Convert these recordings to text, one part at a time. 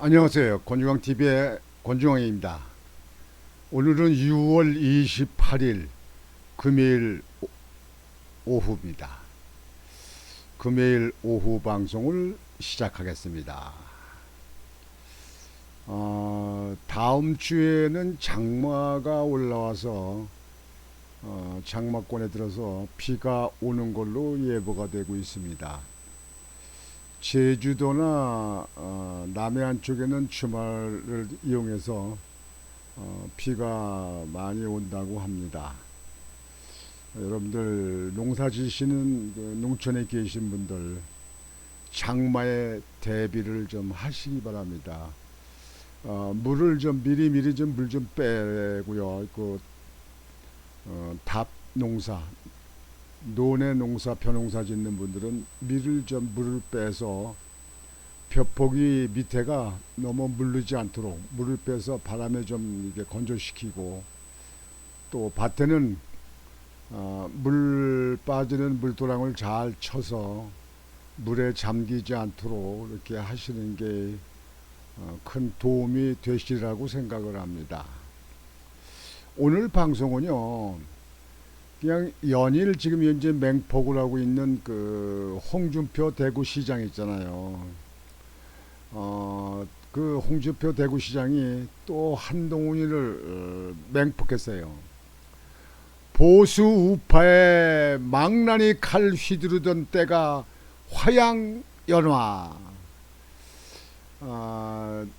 안녕하세요. 권중앙TV의 권중앙입니다. 오늘은 6월 28일 금요일 오후입니다. 금요일 오후 방송을 시작하겠습니다. 다음 주에는 장마가 올라와서 장마권에 들어서 비가 오는 걸로 예보가 되고 있습니다. 제주도나 남해안 쪽에는 주말을 이용해서 비가 많이 온다고 합니다. 여러분들 농사 지시는 농촌에 계신 분들 장마에 대비를 좀 하시기 바랍니다. 물을 좀 미리미리 좀 물 좀 빼고요. 답 농사, 논에 농사, 벼농사 짓는 분들은 물을 빼서 벼포기 밑에가 너무 물르지 않도록 물을 빼서 바람에 좀 이게 건조시키고, 또 밭에는 물 빠지는 물도랑을 잘 쳐서 물에 잠기지 않도록 이렇게 하시는 게 큰 도움이 되시리라고 생각을 합니다. 오늘 방송은요, 그냥 연일 지금 현재 맹폭을 하고 있는 그 홍준표 대구시장 있잖아요. 그 홍준표 대구시장이 또 한동훈이를 맹폭했어요. 보수 우파의 망나니 칼 휘두르던 때가 화양연화.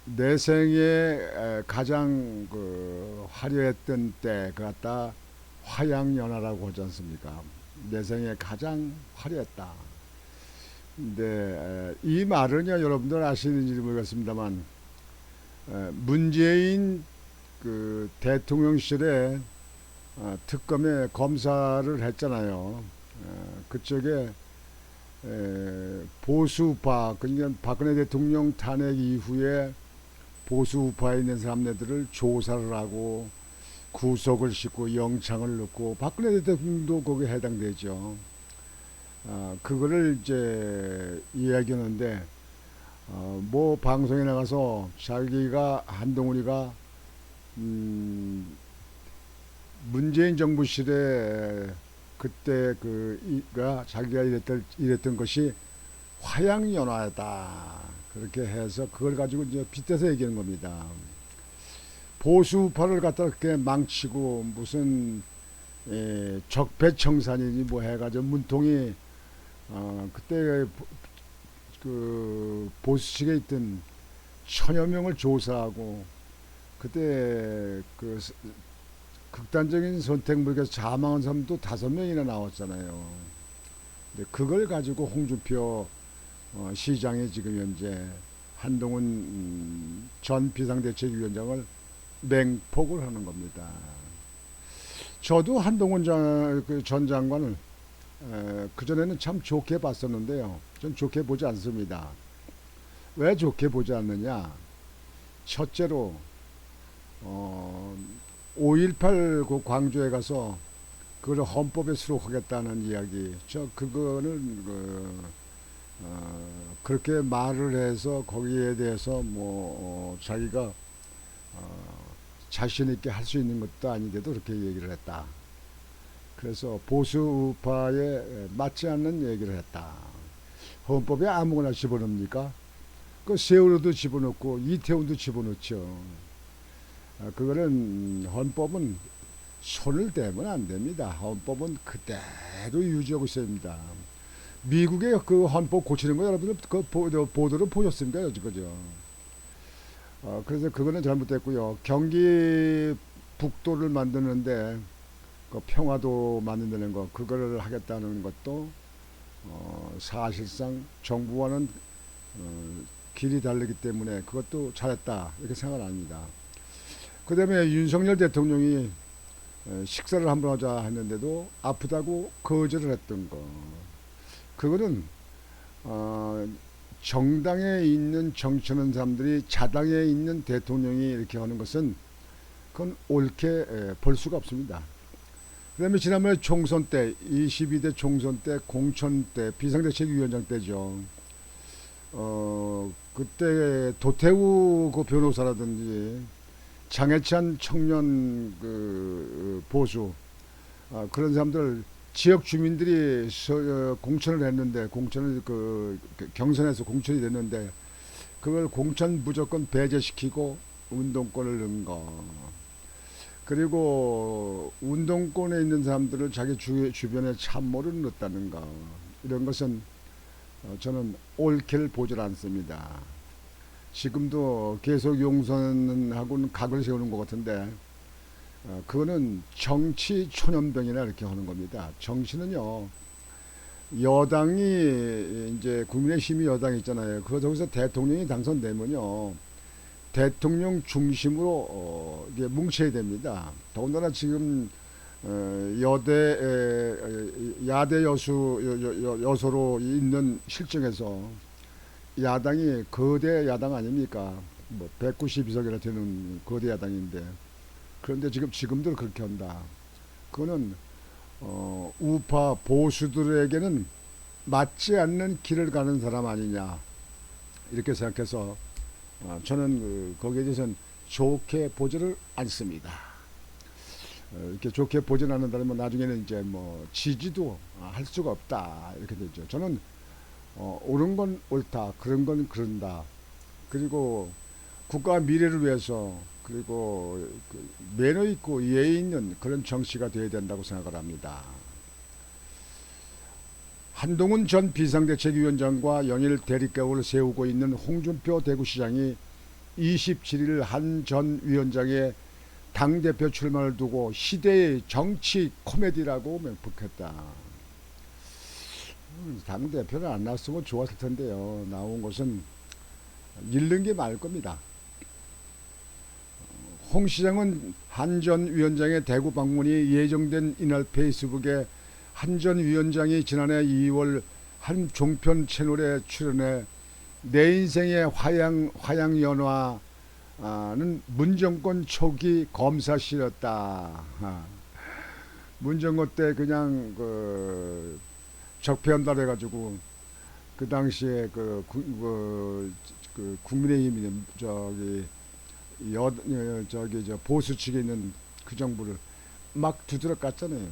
내 생에 가장 그 화려했던 때, 그 갖다 화양연화라고 하지 않습니까? 내 생에 가장 화려했다. 근데 이 말은요, 여러분들 아시는지 모르겠습니다만, 문재인 그 대통령실에 특검에 검사를 했잖아요. 그쪽에 보수우파, 그러니까 박근혜 대통령 탄핵 이후에 보수우파에 있는 사람들을 조사를 하고 구속을 시키고 영창을 넣고, 박근혜 대통령도 거기에 해당되죠. 그거를 이제 이야기하는데, 뭐 방송에 나가서 자기가 한동훈이가 문재인 정부실에 그때 그가 자기가 이랬던 것이 화양연화다, 그렇게 해서 그걸 가지고 이제 빗대서 얘기하는 겁니다. 보수파를 갖다 그렇게 망치고 무슨 적폐청산이니 뭐 해가지고 문통이 그때 그 보수측에 있던 천여 명을 조사하고, 그때 그 극단적인 선택물에서 사망한 사람도 5명이나 나왔잖아요. 근데 그걸 가지고 홍준표 시장이 지금 현재 한동훈 전 비상대책위원장을 맹폭을 하는 겁니다. 저도 한동훈 전 장관을 그전에는 참 좋게 봤었는데요. 전 좋게 보지 않습니다. 왜 좋게 보지 않느냐? 첫째로 5.18 그 광주에 가서 그걸 헌법에 수록하겠다는 이야기, 그거는 그렇게 말을 해서 거기에 대해서 뭐 자기가 자신 있게 할 수 있는 것도 아닌데도 그렇게 얘기를 했다. 그래서 보수파에 맞지 않는 얘기를 했다. 헌법에 아무거나 집어넣습니까? 그 세월호도 집어넣고 이태원도 집어넣죠. 그거는 헌법은 손을 대면 안 됩니다. 헌법은 그대로 유지하고 있습니다. 미국의 그 헌법 고치는 거 여러분들 그 보도를 보셨습니까? 그죠? 그래서 그거는 잘못됐고요. 경기 북도를 만드는데 그 평화도 만든다는 거, 그거를 하겠다는 것도 사실상 정부와는 길이 다르기 때문에 그것도 잘했다, 이렇게 생각을 합니다. 그 다음에 윤석열 대통령이 식사를 한번 하자 했는데도 아프다고 거절을 했던 거, 그거는 정당에 있는 정치하는 사람들이 자당에 있는 대통령이 이렇게 하는 것은 그건 옳게 볼 수가 없습니다. 그 다음에 지난번에 총선 때, 22대 총선 때, 공천 때, 비상대책위원장 때죠. 그때 도태우 그 변호사라든지 장해찬 청년 그 보수 그런 사람들 지역 주민들이 공천을 했는데 공천을 경선에서 공천이 됐는데 그걸 공천 무조건 배제시키고 운동권을 넣은 거. 그리고 운동권에 있는 사람들을 자기 주변에 참모를 넣었다는 거. 이런 것은 저는 옳게를 보질 않습니다. 지금도 계속 용선하고는 각을 세우는 것 같은데 그거는 정치 초년병이나 이렇게 하는 겁니다. 정치는요, 여당이 이제 국민의힘이 여당 있잖아요. 그래서 거기서 대통령이 당선되면요, 대통령 중심으로 이게 뭉쳐야 됩니다. 더군다나 지금 야대 여소로 있는 실정에서 야당이 거대 야당 아닙니까? 뭐 192석이나 되는 거대 야당인데 그런데 지금도 그렇게 한다. 그거는 우파 보수들에게는 맞지 않는 길을 가는 사람 아니냐 이렇게 생각해서 저는 거기에 대해서는 좋게 보지를 않습니다. 이렇게 좋게 보지 않는다면 나중에는 이제 뭐 지지도 할 수가 없다 이렇게 되죠. 저는 옳은 건 옳다, 그런 건 그런다. 그리고 국가 미래를 위해서 그리고 매너 있고 예의 있는 그런 정치가 되어야 된다고 생각을 합니다. 한동훈 전 비상대책위원장과 영일 대립각을 세우고 있는 홍준표 대구시장이 27일 한 전 위원장의 당대표 출마를 두고 시대의 정치 코미디라고 맹폭했다. 당대표는 안 나왔으면 좋았을 텐데요. 나온 것은 잃는 게 많을 겁니다. 홍 시장은 한 전 위원장의 대구 방문이 예정된 이날 페이스북에 한 전 위원장이 지난해 2월 한 종편 채널에 출연해 내 인생의 화양연화는 문정권 초기 검사실이었다. 문정권 때 그냥 적폐한다 해가지고 그 당시에 국민의힘이 저 보수 측에 있는 그 정부를 막 두드려 깠잖아요.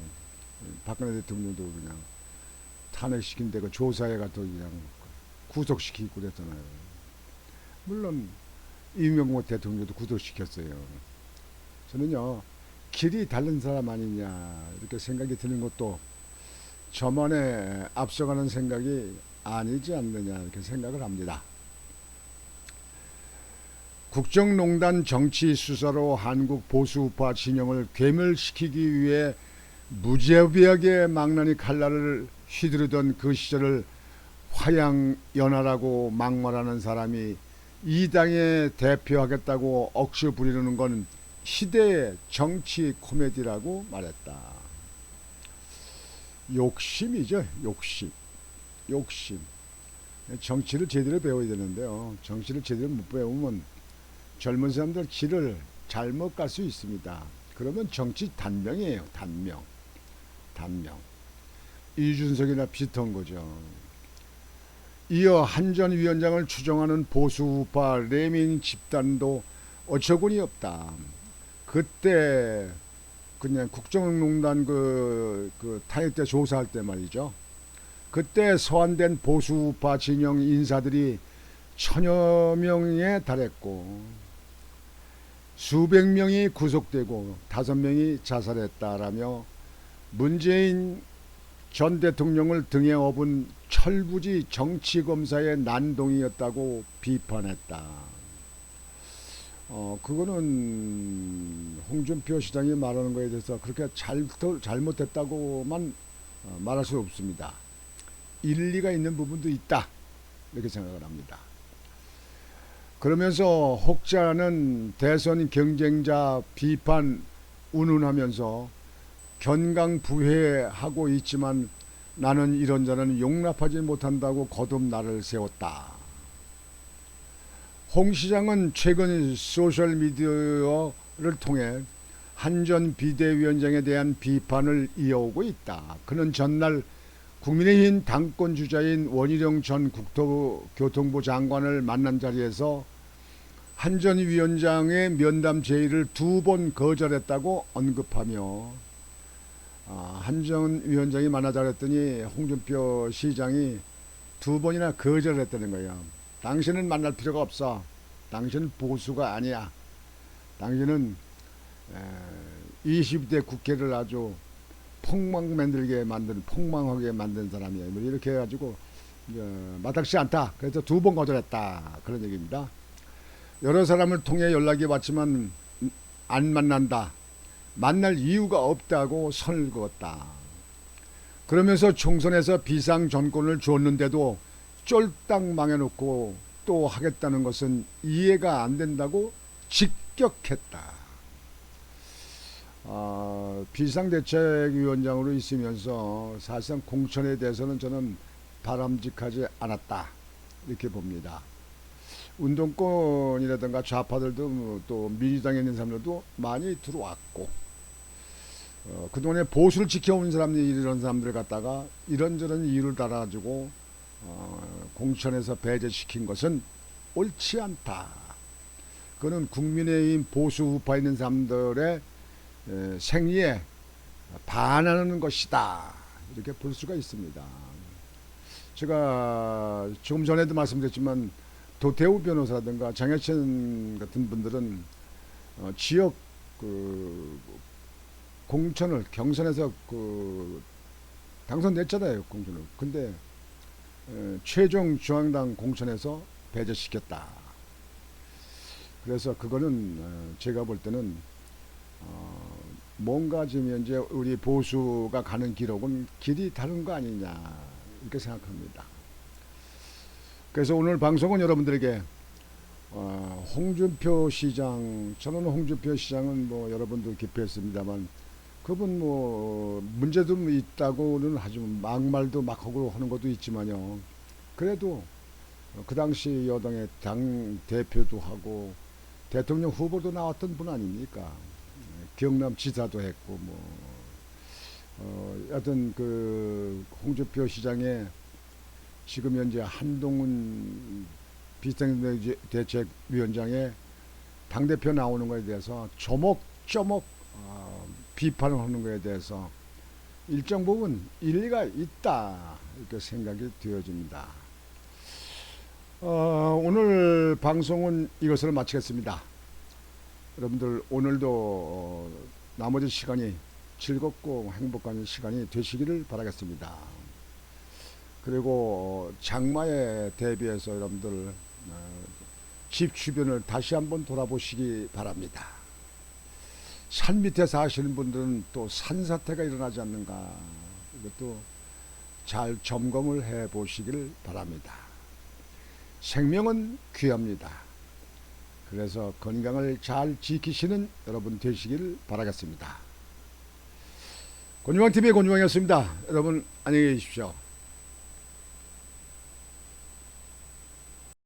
박근혜 대통령도 그냥 탄핵시킨 데그 조사해가 또 그냥 구속시키고 그랬잖아요. 물론 이명박 대통령도 구속시켰어요. 저는요, 길이 다른 사람 아니냐 이렇게 생각이 드는 것도 저만의 앞서가는 생각이 아니지 않느냐 이렇게 생각을 합니다. 국정농단 정치 수사로 한국 보수우파 진영을 괴멸시키기 위해 무자비하게 망나니 칼날을 휘두르던 그 시절을 화양연화라고 막말하는 사람이 이 당에 대표하겠다고 억지 부리는 건 시대의 정치 코미디라고 말했다. 욕심이죠. 욕심. 정치를 제대로 배워야 되는데요. 정치를 제대로 못 배우면 젊은 사람들 길을 잘못 갈 수 있습니다. 그러면 정치 단명이에요. 단명. 이준석이나 비슷한 거죠. 이어 한 전 위원장을 추종하는 보수우파 레민 집단도 어처구니 없다. 그때 그냥 국정농단 탄핵 때 조사할 때 말이죠. 그때 소환된 보수우파 진영 인사들이 1000여 명에 달했고 수백 명이 구속되고 5명이 자살했다라며 문재인 전 대통령을 등에 업은 철부지 정치검사의 난동이었다고 비판했다. 그거는 홍준표 시장이 말하는 거에 대해서 그렇게 잘못했다고만 말할 수 없습니다. 일리가 있는 부분도 있다 이렇게 생각을 합니다. 그러면서 혹자는 대선 경쟁자 비판 운운하면서 견강부회하고 있지만 나는 이런 자는 용납하지 못한다고 거듭날을 세웠다. 홍 시장은 최근 소셜미디어를 통해 한 전 비대위원장에 대한 비판을 이어오고 있다. 그는 전날 국민의힘 당권 주자인 원희룡 전 국토교통부 장관을 만난 자리에서 한 전 위원장의 면담 제의를 2번 거절했다고 언급하며 한 전 위원장이 만나자 그랬더니 홍준표 시장이 2번이나 거절했다는 거예요. 당신은 만날 필요가 없어. 당신은 보수가 아니야. 당신은 20대 국회를 아주 폭망하게 만든 사람이야. 이렇게 해가지고 마땅치 않다. 그래서 2번 거절했다. 그런 얘기입니다. 여러 사람을 통해 연락이 왔지만 안 만난다. 만날 이유가 없다고 선을 그었다. 그러면서 총선에서 비상 정권을 줬는데도 쫄딱 망해놓고 또 하겠다는 것은 이해가 안 된다고 직격했다. 비상대책위원장으로 있으면서 사실상 공천에 대해서는 저는 바람직하지 않았다 이렇게 봅니다. 운동권이라든가 좌파들도 또 민주당에 있는 사람들도 많이 들어왔고 그동안에 보수를 지켜온 사람들이 이런 사람들 갖다가 이런저런 이유를 달아가지고 공천에서 배제시킨 것은 옳지 않다. 그거는 국민의힘 보수 우파에 있는 사람들의 생리에 반하는 것이다. 이렇게 볼 수가 있습니다. 제가 조금 전에도 말씀드렸지만 도태우 변호사라든가 장혜천 같은 분들은 지역 공천을 경선에서 당선됐잖아요. 공천을. 근데 최종 중앙당 공천에서 배제시켰다. 그래서 그거는 제가 볼 때는 뭔가 지금 현재 우리 보수가 가는 길은 길이 다른 거 아니냐 이렇게 생각합니다. 그래서 오늘 방송은 여러분들에게 홍준표 시장, 저는 홍준표 시장은 뭐 여러분도 기표했습니다만 그분 뭐 문제도 있다고는 하지만 막말도 막 하고 하는 것도 있지만요. 그래도 그 당시 여당의 당 대표도 하고 대통령 후보도 나왔던 분 아닙니까? 경남 지사도 했고 여하튼 그 홍준표 시장의 지금 현재 한동훈 비상대책위원장의 당대표 나오는 것에 대해서 조목조목 비판을 하는 것에 대해서 일정 부분 일리가 있다 이렇게 생각이 되어집니다. 오늘 방송은 이것으로 마치겠습니다. 여러분들 오늘도 나머지 시간이 즐겁고 행복한 시간이 되시기를 바라겠습니다. 그리고 장마에 대비해서 여러분들 집 주변을 다시 한번 돌아보시기 바랍니다. 산 밑에 사시는 분들은 또 산사태가 일어나지 않는가 이것도 잘 점검을 해 보시길 바랍니다. 생명은 귀합니다. 그래서 건강을 잘 지키시는 여러분 되시길 바라겠습니다. 곤유왕TV의 곤유왕이었습니다. 여러분 안녕히 계십시오.